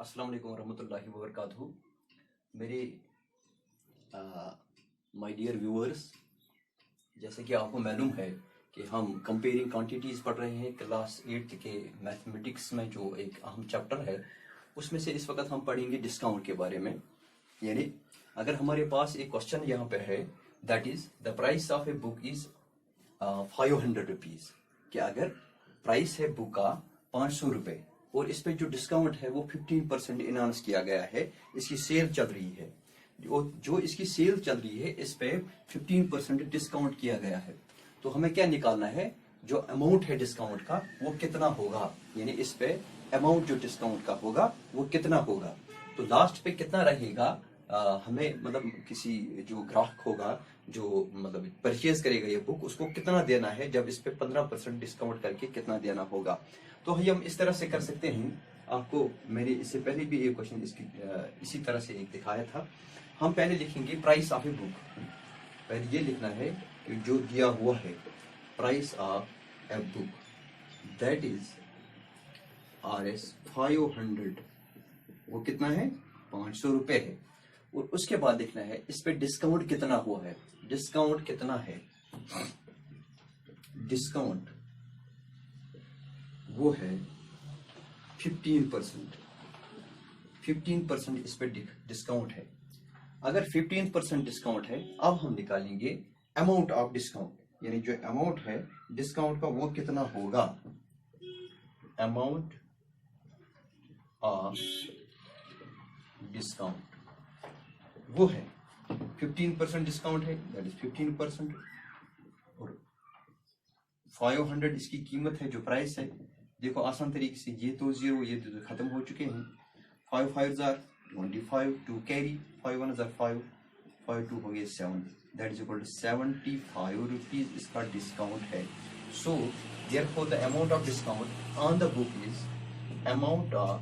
अस्सलाम वालेकुम रहमतुल्लाहि व बरकातहू। मेरे माय डियर व्यूअर्स, जैसे कि आपको मालूम है कि हम कंपेयरिंग क्वांटिटीज़ पढ़ रहे हैं क्लास 8 के मैथमेटिक्स में, जो एक अहम चैप्टर है उसमें से इस वक्त हम पढ़ेंगे डिस्काउंट के बारे में। यानी अगर हमारे पास एक क्वेश्चन यहाँ पे है, that is the price of a book is 500 rupees, कि अगर प्राइस है बुक का 500 रुपये और इस पे जो डिस्काउंट है वो 15% इनाउंस किया गया है, इसकी सेल चल रही है, जो इसकी सेल चल रही है इस पे 15% डिस्काउंट किया गया है। तो हमें क्या निकालना है, जो अमाउंट है डिस्काउंट का वो कितना होगा, यानी इस पे अमाउंट जो डिस्काउंट का होगा वो कितना होगा। तो लास्ट पे कितना रहेगा, हमें मतलब किसी जो ग्राहक होगा, जो मतलब परचेज करेगा ये बुक, उसको कितना देना है, जब इस पे 15% डिस्काउंट करके कितना देना होगा। तो हम इस तरह से कर सकते हैं। आपको मैंने इससे पहले भी एक क्वेश्चन इसी तरह से एक दिखाया था। हम पहले लिखेंगे प्राइस ऑफ ए बुक। पहले ये लिखना है कि जो दिया हुआ है price of a book, that is RS 500, वो कितना है, 500 रुपये है। और उसके बाद लिखना है इस पे डिस्काउंट कितना हुआ है, डिस्काउंट कितना है, डिस्काउंट वो है 15%। 15% इस पे डिस्काउंट है। अगर 15% डिस्काउंट है, अब हम निकालेंगे अमाउंट ऑफ डिस्काउंट, यानी जो अमाउंट है डिस्काउंट का वो कितना होगा। अमाउंट ऑफ डिस्काउंट वो है 15% डिस्काउंट है, दैट इज 15%, और 500 इसकी कीमत है, जो प्राइस है। देखो आसान तरीके से, ये तो जीरो, ये तो खत्म हो चुके हैं। 5 5 आर 25, 2 कैरी, 5 1 आर 5, 5 2 हो गए 7, that is equal to 75 rupees इसका डिस्काउंट है। So therefore the amount of discount on the book is amount of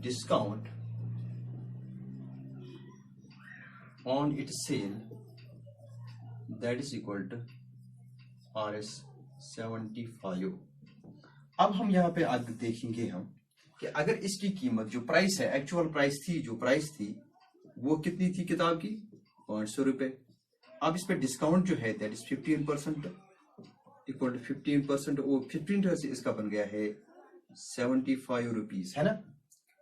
discount on its sale, that is equal to RS 75। अब हम यहाँ पे आगे देखेंगे हम कि अगर इसकी कीमत जो प्राइस है, एक्चुअल प्राइस थी, जो प्राइस थी वो कितनी थी किताब की, 500 रुपये। अब इस पे डिस्काउंट जो है दैट इज 15%, इक्वल टू 15%, और 15 से इसका बन गया है 75 रुपीज, है ना।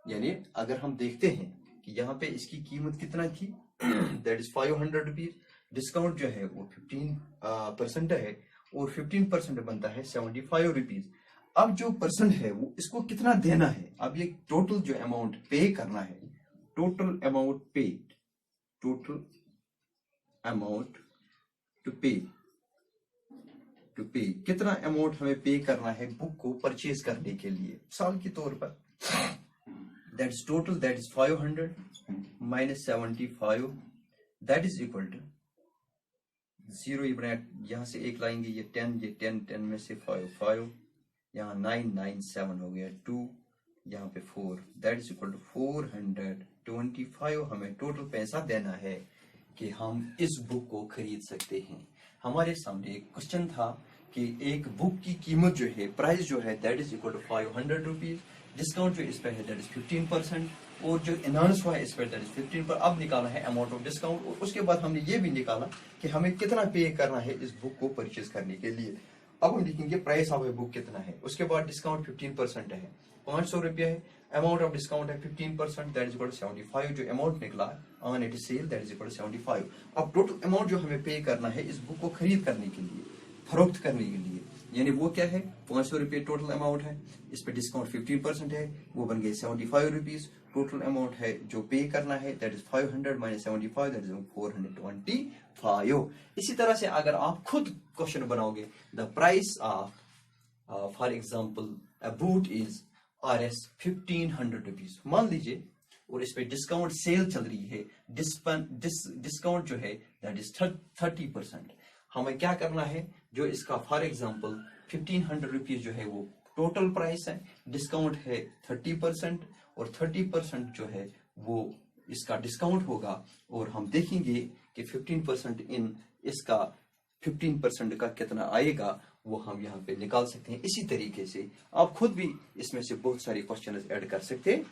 यानी अगर हम देखते हैं कि यहाँ पे इसकी कीमत कितना थी, दैट इज 500 रुपीज, डिस्काउंट जो है वो 15% है, और 15% बनता है 75 रुपीज। अब जो पर्सन है वो इसको कितना देना है, अब ये टोटल जो अमाउंट पे करना है, total amount paid, total amount to pay कितना अमाउंट हमें पे करना है बुक को परचेज करने के लिए। मिसाल के तौर पर that is total, that is 500 minus 75, that is equal to 0। यहाँ से एक लाएंगे, ये 10, ये 10, 10 में से 5, 5, यहाँ 9, 9, 7 हो गया 2, यहाँ पे 4, that is equal to 425 हमें टोटल पैसा देना है कि हम इस बुक को खरीद सकते हैं। हमारे सामने एक क्वेश्चन था कि एक बुक की कीमत जो है, प्राइस जो है, that is equal to 500 rupees, discount जो इस पे है दैट इज 15%, और जो इनाउंस हुआ है इस पे दैट इज 15 पर। अब निकाला है अमाउंट ऑफ डिस्काउंट, और उसके बाद हमने ये भी निकाला कि हमें कितना पे करना है इस बुक को परचेज करने के लिए। अब हम लिखेंगे प्राइस ऑफ ए बुक कितना है, उसके बाद डिस्काउंट 15% है, 500 रुपया है, अमाउंट ऑफ डिस्काउंट है 15%, दैट इज इक्वल टू 75, जो अमाउंट निकला on it sale that is equal to 75। अब टोटल अमाउंट जो हमें पे करना है इस बुक को खरीद करने के लिए, फरोख्त करने के लिए, यानी वो क्या है, 500 रुपये टोटल अमाउंट है, इस पे डिस्काउंट 15% है, वो बन गए 75 रुपीज। टोटल अमाउंट है जो पे करना है that is 500 minus 75, that is 425। इसी तरह से अगर आप खुद क्वेश्चन बनाओगे, the price of for example a boot is RS 1500 rupees मान लीजिए, और इस पे डिस्काउंट सेल चल रही है, डिस्काउंट जो है दैट इज 30%। हमें क्या करना है, जो इसका फॉर एग्जांपल 1500 रुपीज जो है वो टोटल प्राइस है, डिस्काउंट है 30%, और 30% जो है वो इसका डिस्काउंट होगा, और हम देखेंगे कि 15% इन इसका 15% का कितना आएगा, वो हम यहाँ पे निकाल सकते हैं। इसी तरीके से आप खुद भी इसमें से बहुत सारे क्वेश्चन ऐड कर सकते हैं।